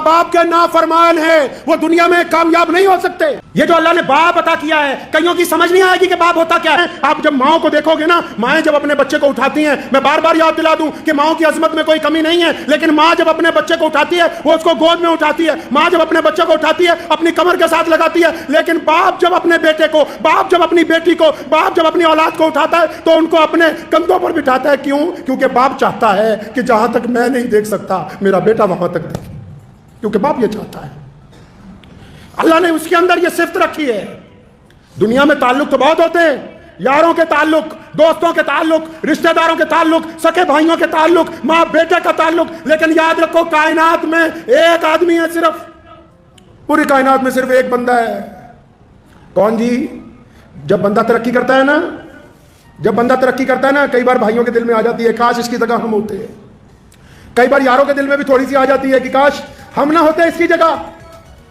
باپ کے نافرمان ہیں وہ دنیا میں کامیاب نہیں ہو سکتے. یہ جو اللہ نے باپ عطا کیا ہے, کئیوں کی سمجھ نہیں آئے گی کہ باپ ہوتا کیا ہے. آپ جب ماؤں کو دیکھو گے نا, مائیں جب اپنے بچے کو اٹھاتی ہیں, میں بار بار یاد دلا دوں کہ ماؤں کی عظمت میں کوئی کمی نہیں ہے, لیکن ماں جب اپنے بچے کو اٹھاتی ہے وہ اس کو گود میں اٹھاتی ہے. ماں جب اپنے بچے کو اٹھاتی ہے اپنی کمر کے ساتھ لگاتی ہے, لیکن باپ جب اپنے بیٹے کو, باپ جب اپنی بیٹی کو, باپ جب اپنی اولاد کو اٹھاتا ہے تو ان کو اپنے کندھوں پر بٹھاتا ہے. کیوں؟ کیونکہ باپ چاہتا ہے کہ جہاں تک میں نہیں دیکھ سکتا میرا بیٹا وہاں تک دیکھے, کیونکہ باپ یہ چاہتا ہے. اللہ نے اس کے اندر یہ صفت رکھی ہے. دنیا میں تعلق تو بہت ہوتے ہیں, یاروں کے تعلق, دوستوں کے تعلق, رشتہ داروں کے تعلق, سکے بھائیوں کے تعلق, ماں بیٹے کا تعلق, لیکن یاد رکھو کائنات میں ایک آدمی ہے صرف, پوری کائنات میں صرف ایک بندہ ہے. کون جی؟ جب بندہ ترقی کرتا ہے نا, جب بندہ ترقی کرتا ہے نا, کئی بار بھائیوں کے دل میں آ جاتی ہے کاش اس کی جگہ ہم ہوتے ہیں. کئی بار یاروں کے دل میں بھی تھوڑی سی آ جاتی ہے کہ کاش ہم نہ ہوتے اس کی جگہ.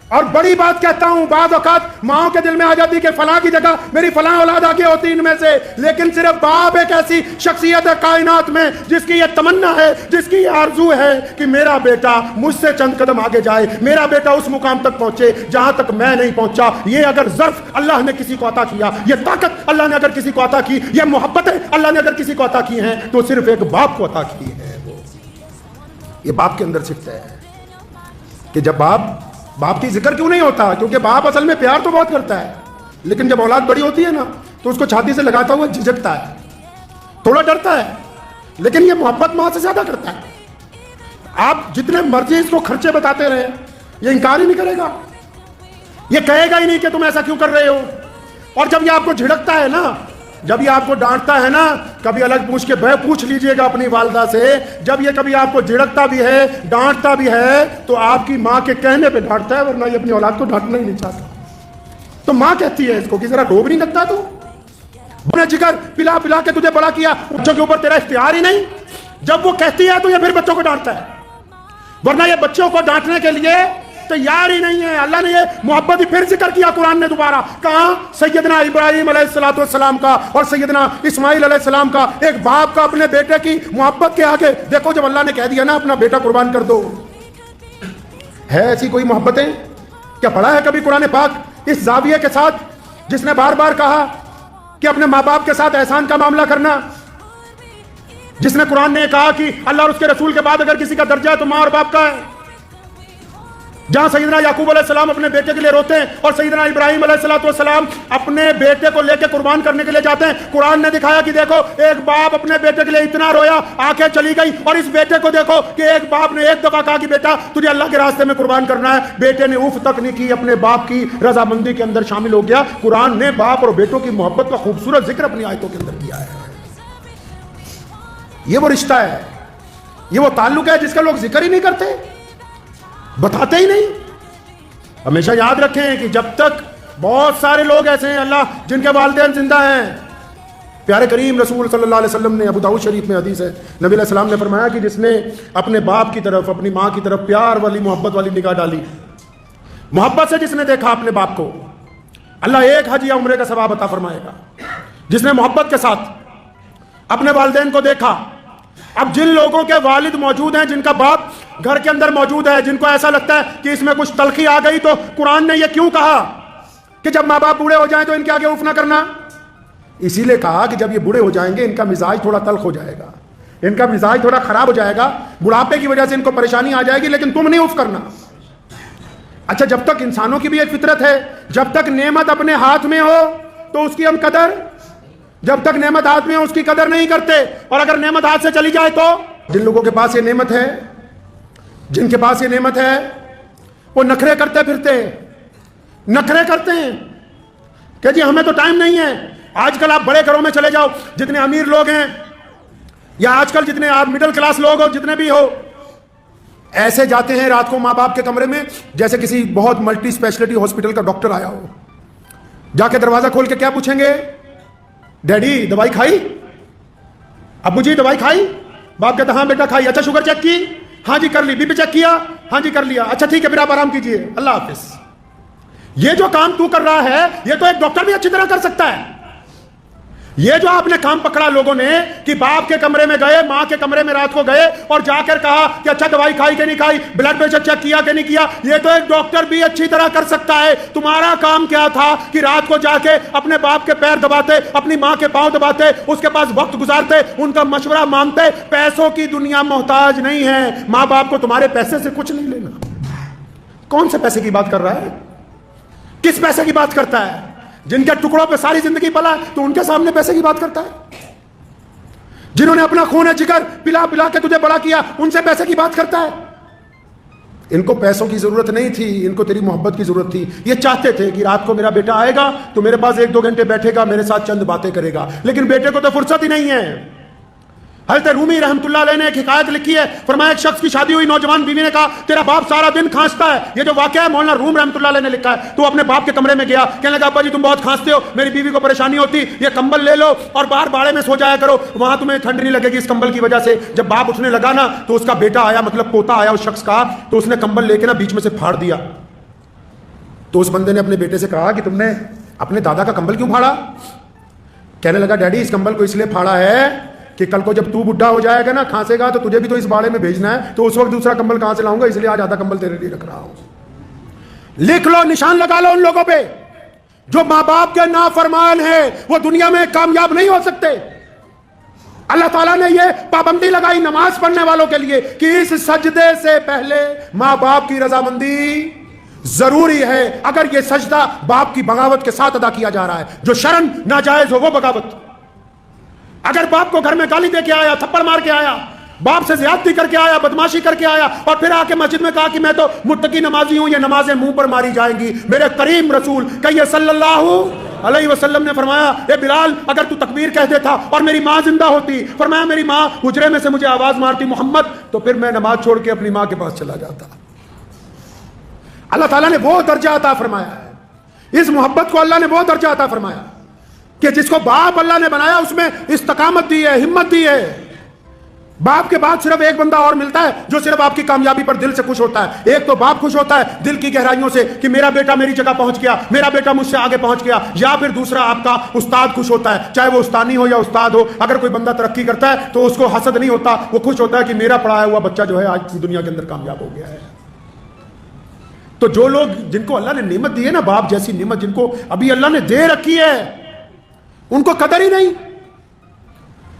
اور بڑی بات کہتا ہوں, بعض اوقات ماؤں کے دل میں آ جاتی کہ فلاں کی جگہ میری فلاں اولاد آگے ہوتی ان میں سے, لیکن صرف باپ ایک ایسی شخصیت ہے کائنات میں جس کی یہ تمنا ہے, جس کی یہ آرزو ہے کہ میرا بیٹا مجھ سے چند قدم آگے جائے, میرا بیٹا اس مقام تک پہنچے جہاں تک میں نہیں پہنچا. یہ اگر ظرف اللہ نے کسی کو عطا کیا, یہ طاقت اللہ نے اگر کسی کو عطا کی, یہ محبتیں اللہ نے اگر کسی کو عطا کی ہیں تو صرف ایک باپ کو عطا کی ہے. یہ باپ کے اندر صفت ہے کہ جب باپ کی ذکر کیوں نہیں ہوتا, کیونکہ باپ اصل میں پیار تو بہت کرتا ہے, لیکن جب اولاد بڑی ہوتی ہے نا تو اس کو چھاتی سے لگاتا ہوا جھجکتا ہے, تھوڑا ڈرتا ہے, لیکن یہ محبت ماں سے زیادہ کرتا ہے. آپ جتنے مرضی اس کو خرچے بتاتے رہے, یہ انکار ہی نہیں کرے گا, یہ کہے گا ہی نہیں کہ تم ایسا کیوں کر رہے ہو. اور جب یہ آپ کو جھڑکتا ہے نا, جب یہ آپ کو ڈانٹتا ہے نا, کبھی الگ پوچھ لیجئے گا اپنی والدہ سے, جب یہ کبھی آپ کو جھڑکتا بھی ہے, ڈانٹتا بھی ہے, تو آپ کی ماں کے کہنے پہ ڈانٹتا ہے, ورنہ یہ اپنی اولاد کو ڈانٹنا ہی نہیں چاہتا. تو ماں کہتی ہے اس کو کہ ذرا ڈوب نہیں لگتا تو, اپنے جگر پلا پلا کے تجھے بڑا کیا, بچوں کے اوپر تیرا اختیار ہی نہیں. جب وہ کہتی ہے تو یہ پھر بچوں کو ڈانٹتا ہے, ورنہ یہ بچوں کو ڈانٹنے کے لیے تیار ہی نہیں ہے. اللہ نے یہ محبت ہی پھر ذکر کیا قرآن نے دوبارہ. کہاں؟ سیدنا ابراہیم علیہ السلام کا اور سیدنا اسماعیل علیہ السلام کا, ایک باپ کا اپنے بیٹے کی محبت کے آگے. دیکھو جب اللہ نے کہہ دیا نا اپنا بیٹا قربان کر دو, ہے ایسی کوئی محبتیں؟ کیا پڑھا ہے کبھی قرآن پاک اس زاویے کے ساتھ جس نے بار بار کہا کہ اپنے ماں باپ کے ساتھ احسان کا معاملہ کرنا, جس نے قرآن نے کہا کہ اللہ اور اس کے رسول کے بعد اگر کسی کا درجہ ہے تو ماں اور باپ کا ہے, جہاں سیدنا یعقوب علیہ السلام اپنے بیٹے کے لیے روتے ہیں اور سیدنا ابراہیم علیہ السلام اپنے بیٹے کو لے کے قربان کرنے کے لیے جاتے ہیں. قرآن نے دکھایا کہ دیکھو ایک باپ اپنے بیٹے کے لیے اتنا رویا, آنکھیں چلی گئی, اور اس بیٹے کو دیکھو کہ ایک باپ نے ایک دفعہ کہا کہ بیٹا تجھے اللہ کے راستے میں قربان کرنا ہے, بیٹے نے اوف تک نہیں کی, اپنے باپ کی رضامندی کے اندر شامل ہو گیا. قرآن نے باپ اور بیٹوں کی محبت کا خوبصورت ذکر اپنی آیتوں کے اندر کیا ہے. یہ وہ رشتہ ہے, یہ وہ تعلق ہے جس کا لوگ ذکر ہی نہیں کرتے, بتاتے ہی نہیں. ہمیشہ یاد رکھیں کہ جب تک بہت سارے لوگ ایسے ہیں اللہ جن کے والدین زندہ ہیں. پیارے کریم رسول صلی اللہ علیہ وسلم نے, ابو داؤد شریف میں حدیث ہے, نبی علیہ السلام نے فرمایا کہ جس نے اپنے باپ کی طرف, اپنی ماں کی طرف پیار والی, محبت والی نگاہ ڈالی, محبت سے جس نے دیکھا اپنے باپ کو, اللہ ایک حج یا عمرے کا ثواب عطا فرمائے گا. جس نے محبت کے ساتھ اپنے والدین کو دیکھا. اب جن لوگوں کے والد موجود ہیں, جن کا باپ گھر کے اندر موجود ہے, جن کو ایسا لگتا ہے کہ اس میں کچھ تلخی آ گئی, تو قرآن نے یہ کیوں کہا کہ جب ماں باپ بوڑھے ہو جائیں تو ان کے آگے اف نہ کرنا؟ اسی لیے کہا کہ جب یہ بوڑھے ہو جائیں گے ان کا مزاج تھوڑا تلخ ہو جائے گا, ان کا مزاج تھوڑا خراب ہو جائے گا, بڑھاپے کی وجہ سے ان کو پریشانی آ جائے گی, لیکن تم نہیں اف کرنا. اچھا, جب تک انسانوں کی بھی ایک فطرت ہے, جب تک نعمت اپنے ہاتھ میں ہو تو اس کی ہم قدر, جب تک نعمت ہاتھ میں ہو اس کی قدر نہیں کرتے, اور اگر نعمت ہاتھ سے چلی جائے تو جن لوگوں کے پاس یہ نعمت ہے, جن کے پاس یہ نعمت ہے, وہ نخرے کرتے پھرتے ہیں, نخرے کرتے ہیں کہ جی ہمیں تو ٹائم نہیں ہے. آج کل آپ بڑے گھروں میں چلے جاؤ, جتنے امیر لوگ ہیں یا آج کل جتنے آپ مڈل کلاس لوگ ہو, جتنے بھی ہو, ایسے جاتے ہیں رات کو ماں باپ کے کمرے میں جیسے کسی بہت ملٹی اسپیشلٹی ہاسپٹل کا ڈاکٹر آیا ہو. جا کے دروازہ کھول کے کیا پوچھیں گے؟ ڈیڈی دوائی کھائی؟ ابو جی دوائی کھائی؟ باپ کہتا ہاں بیٹا کھائی. اچھا شوگر چیک کی؟ ہاں جی کر لی. بی پی چیک کیا؟ ہاں جی کر لیا. اچھا ٹھیک ہے پھر آپ آرام کیجئے, اللہ حافظ. یہ جو کام تو کر رہا ہے یہ تو ایک ڈاکٹر بھی اچھی طرح کر سکتا ہے. یہ جو آپ نے کام پکڑا لوگوں نے کہ باپ کے کمرے میں گئے، ماں کے کمرے میں رات کو گئے اور جا کر کہا کہ اچھا دوائی کھائی کہ نہیں کھائی، بلڈ پریشر چیک کیا کہ نہیں کیا، یہ تو ایک ڈاکٹر بھی اچھی طرح کر سکتا ہے۔ تمہارا کام کیا تھا کہ رات کو جا کے اپنے باپ کے پیر دباتے، اپنی ماں کے پاؤں دباتے، اس کے پاس وقت گزارتے، ان کا مشورہ مانگتے۔ پیسوں کی دنیا محتاج نہیں ہے، ماں باپ کو تمہارے پیسے سے کچھ نہیں لینا۔ کون سے پیسے کی بات کر رہا ہے؟ کس پیسے کی بات کرتا ہے؟ جن کے ٹکڑوں پہ ساری زندگی پلا تو ان کے سامنے پیسے کی بات کرتا ہے؟ جنہوں نے اپنا خون جگر پلا پلا کے تجھے بڑا کیا، ان سے پیسے کی بات کرتا ہے؟ ان کو پیسوں کی ضرورت نہیں تھی، ان کو تیری محبت کی ضرورت تھی۔ یہ چاہتے تھے کہ رات کو میرا بیٹا آئے گا تو میرے پاس 1-2 گھنٹے بیٹھے گا، میرے ساتھ چند باتیں کرے گا، لیکن بیٹے کو تو فرصت ہی نہیں ہے۔ حضرت رومی رحمۃ اللہ علیہ نے ایک حکایت لکھی ہے، فرمایا ایک شخص کی شادی ہوئی، نوجوان بیوی نے کہا تیرا باپ سارا دن کھانستا ہے۔ یہ جو واقعہ ہے مولانا روم رحمۃ اللہ علیہ نے لکھا ہے۔ تو اپنے باپ کے کمرے میں گیا، کہنے لگا ابا جی تم بہت کھانستے ہو، میری بیوی کو پریشانی ہوتی، یہ کمبل لے لو اور باہر باڑے میں سو جایا کرو، وہاں تمہیں ٹھنڈ نہیں لگے گی اس کمبل کی وجہ سے۔ جب باپ اٹھنے لگا نا تو اس کا بیٹا آیا، مطلب پوتا آیا اس شخص کا، تو اس نے کمبل لے کے نا بیچ میں سے پھاڑ دیا۔ تو اس بندے نے اپنے بیٹے سے کہا کہ تم نے اپنے دادا کا کمبل کیوں پھاڑا؟ کہنے لگا ڈیڈی اس کمبل کو اس لیے پھاڑا ہے کہ کل کو جب تو بڈھا ہو جائے گا نا، کھانسے گا، تو تجھے بھی تو اس باڑے میں بھیجنا ہے، تو اس وقت دوسرا کمبل کہاں سے لاؤں گا، اس لیے آج آدھا کمبل تیرے لیے رکھ رہا ہوں۔ لکھ لو، نشان لگا لو ان لوگوں پہ جو ماں باپ کے نافرمان ہیں، وہ دنیا میں کامیاب نہیں ہو سکتے۔ اللہ تعالیٰ نے یہ پابندی لگائی نماز پڑھنے والوں کے لیے کہ اس سجدے سے پہلے ماں باپ کی رضامندی ضروری ہے۔ اگر یہ سجدہ باپ کی بغاوت کے ساتھ ادا کیا جا رہا ہے، جو شرن ناجائز ہو وہ بغاوت۔ اگر باپ کو گھر میں گالی دے کے آیا، تھپڑ مار کے آیا، باپ سے زیادتی کر کے آیا، بدماشی کر کے آیا، اور پھر آ کے مسجد میں کہا کہ میں تو متقی نمازی ہوں، یہ نمازیں منہ پر ماری جائیں گی۔ میرے کریم رسول کہیے صلی اللہ علیہ وسلم نے فرمایا اے بلال اگر تو تکبیر کہہ دیتا اور میری ماں زندہ ہوتی، فرمایا میری ماں حجرے میں سے مجھے آواز مارتی محمد، تو پھر میں نماز چھوڑ کے اپنی ماں کے پاس چلا جاتا۔ اللہ تعالیٰ نے وہ درجہ عطا فرمایا ہے، اس محبت کو اللہ نے وہ درجہ عطا فرمایا کہ جس کو باپ اللہ نے بنایا اس میں استقامت دی ہے، ہمت دی ہے۔ باپ کے بعد صرف ایک بندہ اور ملتا ہے جو صرف آپ کی کامیابی پر دل سے خوش ہوتا ہے۔ ایک تو باپ خوش ہوتا ہے دل کی گہرائیوں سے کہ میرا بیٹا میری جگہ پہنچ گیا، میرا بیٹا مجھ سے آگے پہنچ گیا، یا پھر دوسرا آپ کا استاد خوش ہوتا ہے، چاہے وہ استانی ہو یا استاد ہو۔ اگر کوئی بندہ ترقی کرتا ہے تو اس کو حسد نہیں ہوتا، وہ خوش ہوتا ہے کہ میرا پڑھایا ہوا بچہ جو ہے آج دنیا کے اندر کامیاب ہو گیا ہے۔ تو جو لوگ جن کو اللہ نے نعمت دی ہے نا، باپ جیسی نعمت جن کو ابھی اللہ نے دے رکھی ہے، ان کو قدر ہی نہیں۔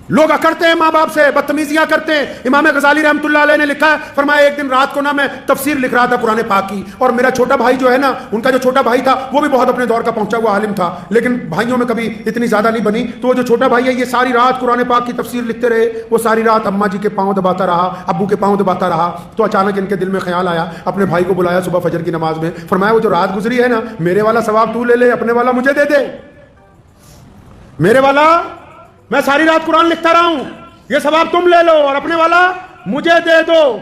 لوگ اکڑتے ہیں ماں باپ سے، بدتمیزیاں کرتے ہیں۔ امام غزالی رحمۃ اللہ علیہ نے لکھا ہے، فرمایا ایک دن رات کو نا میں تفسیر لکھ رہا تھا قرآن پاک کی، اور میرا چھوٹا بھائی جو ہے نا، ان کا جو چھوٹا بھائی تھا وہ بھی بہت اپنے دور کا پہنچا ہوا عالم تھا، لیکن بھائیوں میں کبھی اتنی زیادہ نہیں بنی۔ تو وہ جو چھوٹا بھائی ہے یہ ساری رات قرآن پاک کی تفسیر لکھتے رہے، وہ ساری رات اماں جی کے پاؤں دباتا رہا، ابو کے پاؤں دباتا رہا۔ تو اچانک ان کے دل میں خیال آیا، اپنے بھائی کو بلایا صبح فجر کی نماز میں، فرمایا وہ جو رات گزری ہے نا، میرے والا ثواب تو لے لے، اپنے والا مجھے دے دے۔ میرے والا میں ساری رات قرآن لکھتا رہا ہوں، یہ ثواب تم لے لو اور اپنے والا مجھے دے دو۔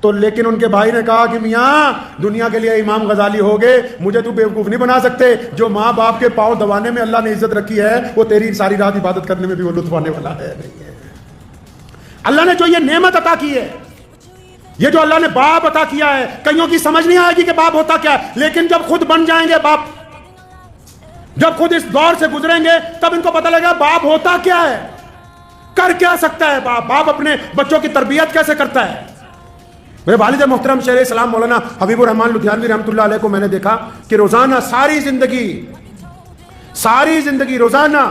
تو لیکن ان کے بھائی نے کہا کہ میاں دنیا کے لیے امام غزالی ہو گئے، مجھے تو بیوقوف نہیں بنا سکتے۔ جو ماں باپ کے پاؤں دبانے میں اللہ نے عزت رکھی ہے، وہ تیری ساری رات عبادت کرنے میں بھی وہ لطف آنے والا ہے نہیں ہے۔ اللہ نے جو یہ نعمت عطا کی ہے، یہ جو اللہ نے باپ عطا کیا ہے، کئیوں کی سمجھ نہیں آئے گی کہ باپ ہوتا کیا ہے، لیکن جب خود بن جائیں گے باپ، جب خود اس دور سے گزریں گے، تب ان کو پتہ لگے گا باپ ہوتا کیا ہے، کر کیا سکتا ہے باپ، باپ اپنے بچوں کی تربیت کیسے کرتا ہے۔ میرے والد محترم شیخ اسلام مولانا حبیب الرحمان لدھیانوی رحمۃ اللہ علیہ کو میں نے دیکھا کہ روزانہ ساری زندگی روزانہ،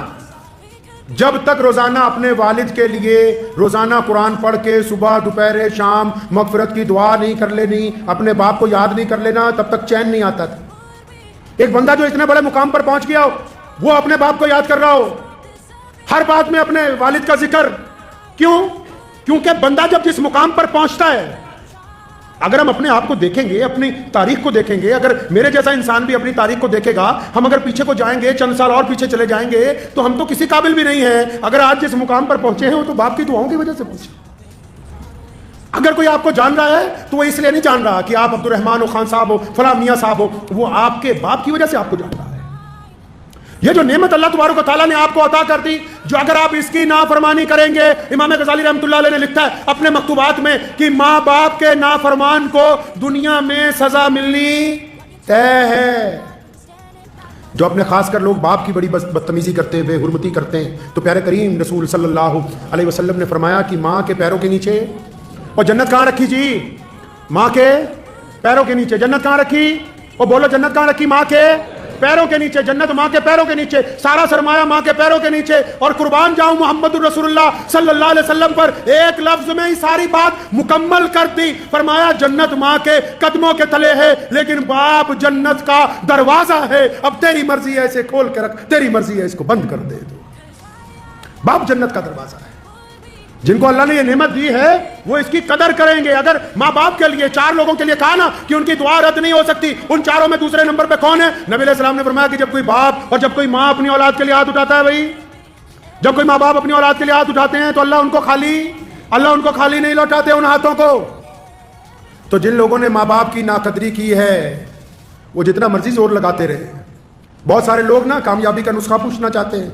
جب تک روزانہ اپنے والد کے لیے روزانہ قرآن پڑھ کے صبح دوپہر شام مغفرت کی دعا نہیں کر لینی، اپنے باپ کو یاد نہیں کر لینا، تب تک چین نہیں آتا تھا۔ ایک بندہ جو اتنے بڑے مقام پر پہنچ گیا ہو، وہ اپنے باپ کو یاد کر رہا ہو، ہر بات میں اپنے والد کا ذکر۔ کیوں؟ کیونکہ بندہ جب جس مقام پر پہنچتا ہے، اگر ہم اپنے آپ کو دیکھیں گے، اپنی تاریخ کو دیکھیں گے، اگر میرے جیسا انسان بھی اپنی تاریخ کو دیکھے گا، ہم اگر پیچھے کو جائیں گے، چند سال اور پیچھے چلے جائیں گے، تو ہم تو کسی قابل بھی نہیں ہیں۔ اگر آج جس مقام پر پہنچے ہیں وہ تو باپ کی دعاؤں کی وجہ سے پہنچے۔ اگر کوئی آپ کو جان رہا ہے تو وہ اس لیے نہیں جان رہا کہ آپ عبد الرحمان ہو، خان صاحب ہو، فلاں میاں صاحب ہو، وہ آپ کے باپ کی وجہ سے آپ کو جان رہا ہے۔ یہ جو نعمت اللہ تبارک و تعالیٰ نے آپ کو عطا کر دی، جو اگر آپ اس کی نافرمانی کریں گے، امام غزالی رحمۃ اللہ علیہ نے لکھا ہے اپنے مکتوبات میں کہ ماں باپ کے نافرمان کو دنیا میں سزا ملنی طے ہے۔ جو اپنے خاص کر لوگ باپ کی بڑی بدتمیزی کرتے ہیں، بے حرمتی کرتے ہیں، تو پیارے کریم رسول صلی اللہ علیہ وسلم نے فرمایا کہ ماں کے پیروں کے نیچے، اور جنت کہاں رکھی جی؟ ماں کے پیروں کے نیچے جنت کہاں رکھی؟ اور بولو جنت کہاں رکھی؟ ماں کے پیروں کے نیچے جنت، ماں کے پیروں کے نیچے، سارا سرمایہ ماں کے پیروں کے نیچے۔ اور قربان جاؤں محمد الرسول اللہ صلی اللہ علیہ وسلم پر، ایک لفظ میں ہی ساری بات مکمل کر دی۔ فرمایا جنت ماں کے قدموں کے تلے ہے، لیکن باپ جنت کا دروازہ ہے، اب تیری مرضی ہے اسے کھول کے رکھ، تیری مرضی ہے اس کو بند کر دے۔ باپ جنت کا دروازہ ہے۔ جن کو اللہ نے یہ نعمت دی ہے وہ اس کی قدر کریں گے۔ اگر ماں باپ کے لیے، چار لوگوں کے لیے کہا نا کہ ان کی دعا رد نہیں ہو سکتی، ان چاروں میں دوسرے نمبر پہ کون ہے؟ نبی علیہ السلام نے فرمایا کہ جب کوئی باپ اور جب کوئی ماں اپنی اولاد کے لیے ہاتھ اٹھاتا ہے، بھائی جب کوئی ماں باپ اپنی اولاد کے لیے ہاتھ اٹھاتے ہیں تو اللہ ان کو خالی نہیں لوٹاتے ان ہاتھوں کو۔ تو جن لوگوں نے ماں باپ کی ناقدری کی ہے وہ جتنا مرضی زور لگاتے رہے۔ بہت سارے لوگ نا کامیابی کا نسخہ پوچھنا چاہتے ہیں۔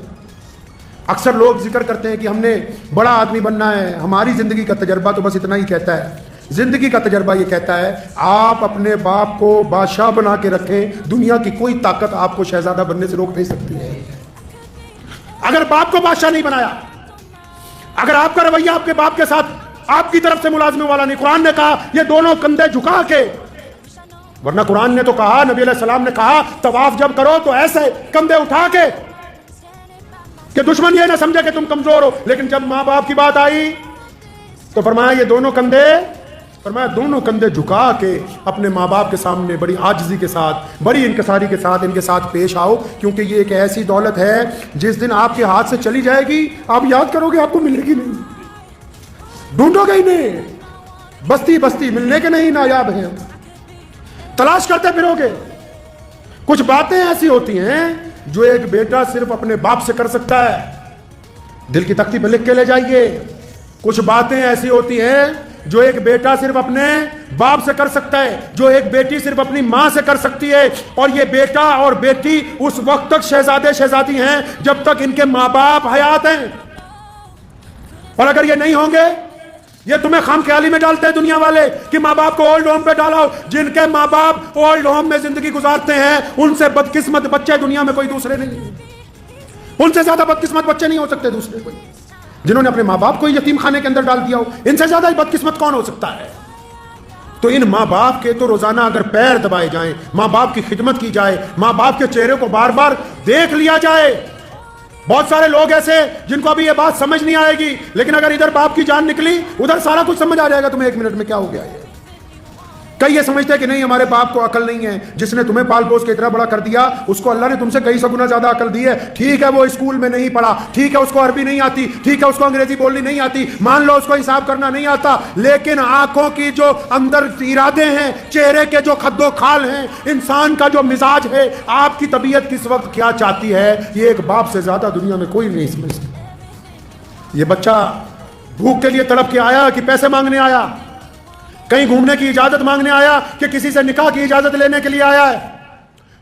اکثر لوگ ذکر کرتے ہیں کہ ہم نے بڑا آدمی بننا ہے، ہماری زندگی کا تجربہ تو بس اتنا ہی کہتا ہے۔ زندگی کا تجربہ یہ کہتا ہے آپ اپنے باپ کو بادشاہ بنا کے رکھیں، دنیا کی کوئی طاقت آپ کو شہزادہ بننے سے روک نہیں سکتی ہے۔ اگر باپ کو بادشاہ نہیں بنایا، اگر آپ کا رویہ آپ کے باپ کے ساتھ آپ کی طرف سے ملازمے والا نہیں، قرآن نے کہا یہ دونوں کندھے جھکا کے، ورنہ قرآن نے تو کہا، نبی علیہ السلام نے کہا طواف جب کرو تو ایسے کندھے اٹھا کے کہ دشمن یہ نہ سمجھے کہ تم کمزور ہو۔ لیکن جب ماں باپ کی بات آئی تو فرمایا یہ دونوں کندھے جھکا کے اپنے ماں باپ کے سامنے بڑی عاجزی کے ساتھ، بڑی انکساری کے ساتھ ان کے ساتھ پیش آؤ، کیونکہ یہ ایک ایسی دولت ہے جس دن آپ کے ہاتھ سے چلی جائے گی آپ یاد کرو گے آپ کو ملے گی نہیں، ڈھونڈو گے ہی نہیں، بستی بستی ملنے کے نہیں نایاب ہیں، تلاش کرتے پھرو گے۔ کچھ باتیں ایسی ہوتی ہیں جو ایک بیٹا صرف اپنے باپ سے کر سکتا ہے، دل کی تختی پہ لکھ کے لے جائیے۔ کچھ باتیں ایسی ہوتی ہیں جو ایک بیٹا صرف اپنے باپ سے کر سکتا ہے، جو ایک بیٹی صرف اپنی ماں سے کر سکتی ہے، اور یہ بیٹا اور بیٹی اس وقت تک شہزادے شہزادی ہیں جب تک ان کے ماں باپ حیات ہیں، اور اگر یہ نہیں ہوں گے، یہ تمہیں خام خیالی میں ڈالتے ہیں دنیا والے کہ ماں باپ کو اولڈ ہوم پہ ڈالاؤ، جن کے ماں باپ اولڈ ہوم میں زندگی گزارتے ہیں ان سے بدقسمت بچے دنیا میں کوئی دوسرے نہیں ہیں، ان سے زیادہ بدقسمت بچے نہیں ہو سکتے دوسرے کوئی، جنہوں نے اپنے ماں باپ کو یتیم خانے کے اندر ڈال دیا ہو، ان سے زیادہ بدقسمت کون ہو سکتا ہے؟ تو ان ماں باپ کے تو روزانہ اگر پیر دبائے جائیں، ماں باپ کی خدمت کی جائے، ماں باپ کے چہرے کو بار بار دیکھ لیا جائے۔ بہت سارے لوگ ایسے جن کو ابھی یہ بات سمجھ نہیں آئے گی، لیکن اگر ادھر باپ کی جان نکلی ادھر سارا کچھ سمجھ آ جائے گا تمہیں ایک منٹ میں کیا ہو گیا ہے۔ کئی یہ سمجھتے ہیں کہ نہیں ہمارے باپ کو عقل نہیں ہے، جس نے تمہیں پال پوس کے اتنا بڑا کر دیا اس کو اللہ نے تم سے کئی سو گنا زیادہ عقل دی ہے۔ ٹھیک ہے وہ اسکول میں نہیں پڑھا، ٹھیک ہے اس کو عربی نہیں آتی، ٹھیک ہے اس کو انگریزی بولنی نہیں آتی، مان لو اس کو حساب کرنا نہیں آتا، لیکن آنکھوں کی جو اندر ارادے ہیں، چہرے کے جو خد و خال ہیں، انسان کا جو مزاج ہے، آپ کی طبیعت کس وقت کیا چاہتی ہے، یہ ایک باپ سے زیادہ دنیا میں کوئی نہیں سمجھ سکتا۔ یہ بچہ بھوک کے لیے تڑپ کے آیا کہ پیسے مانگنے آیا، کہیں گھومنے کی اجازت مانگنے آیا کہ کسی سے نکاح کی اجازت لینے کے لیے آیا ہے،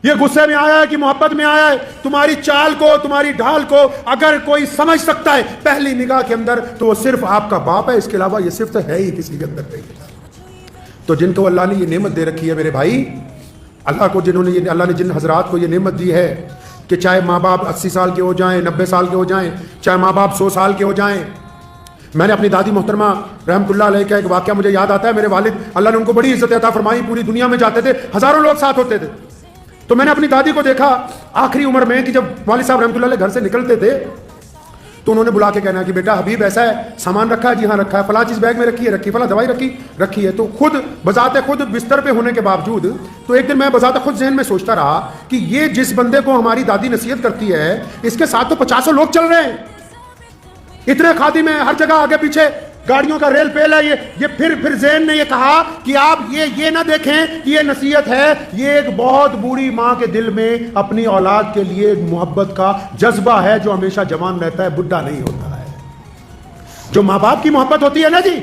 یہ غصے میں آیا ہے کہ محبت میں آیا ہے؟ تمہاری چال کو، تمہاری ڈھال کو اگر کوئی سمجھ سکتا ہے پہلی نگاہ کے اندر تو وہ صرف آپ کا باپ ہے، اس کے علاوہ یہ صرف ہے ہی کسی کے اندر نہیں۔ تو جن کو اللہ نے یہ نعمت دے رکھی ہے میرے بھائی، اللہ نے جن حضرات کو یہ نعمت دی ہے کہ چاہے ماں باپ 80 سال کے ہو جائیں، 90 سال کے ہو جائیں، چاہے ماں باپ 100 سال کے ہو جائیں۔ میں نے اپنی دادی محترمہ رحمۃ اللہ علیہ کا ایک واقعہ مجھے یاد آتا ہے۔ میرے والد اللہ نے ان کو بڑی عزت عطا فرمائی، پوری دنیا میں جاتے تھے، ہزاروں لوگ ساتھ ہوتے تھے، تو میں نے اپنی دادی کو دیکھا آخری عمر میں کہ جب والد صاحب رحمۃ اللہ علیہ گھر سے نکلتے تھے تو انہوں نے بلا کے کہنا کہ بیٹا حبیب ایسا ہے، سامان رکھا ہے؟ جی ہاں رکھا ہے۔ فلاں چیز بیگ میں رکھی ہے؟ رکھی۔ فلاں دوائی رکھی ہے۔ تو خود بذات خود بستر پہ ہونے کے باوجود تو ایک دن میں بذات خود ذہن میں سوچتا رہا کہ یہ جس بندے کو ہماری دادی نصیحت کرتی ہے اس کے ساتھ تو 50 لوگ چل رہے ہیں، اتنے خادم ہیں، ہر جگہ آگے پیچھے گاڑیوں کا ریل پیل ہے۔ یہ پھر ذہن نے یہ کہا کہ آپ یہ نہ دیکھیں کہ یہ نصیحت ہے، یہ ایک بہت بری ماں کے دل میں اپنی اولاد کے لیے محبت کا جذبہ ہے جو ہمیشہ جوان رہتا ہے، بڈھا نہیں ہوتا ہے۔ جو ماں باپ کی محبت ہوتی ہے نا جی،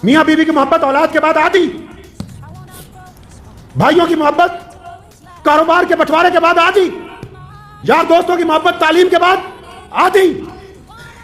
میاں بیوی کی محبت اولاد کے بعد آتی، بھائیوں کی محبت کاروبار کے بٹوارے کے بعد آتی، یار دوستوں کی محبت تعلیم کے بعد آتی،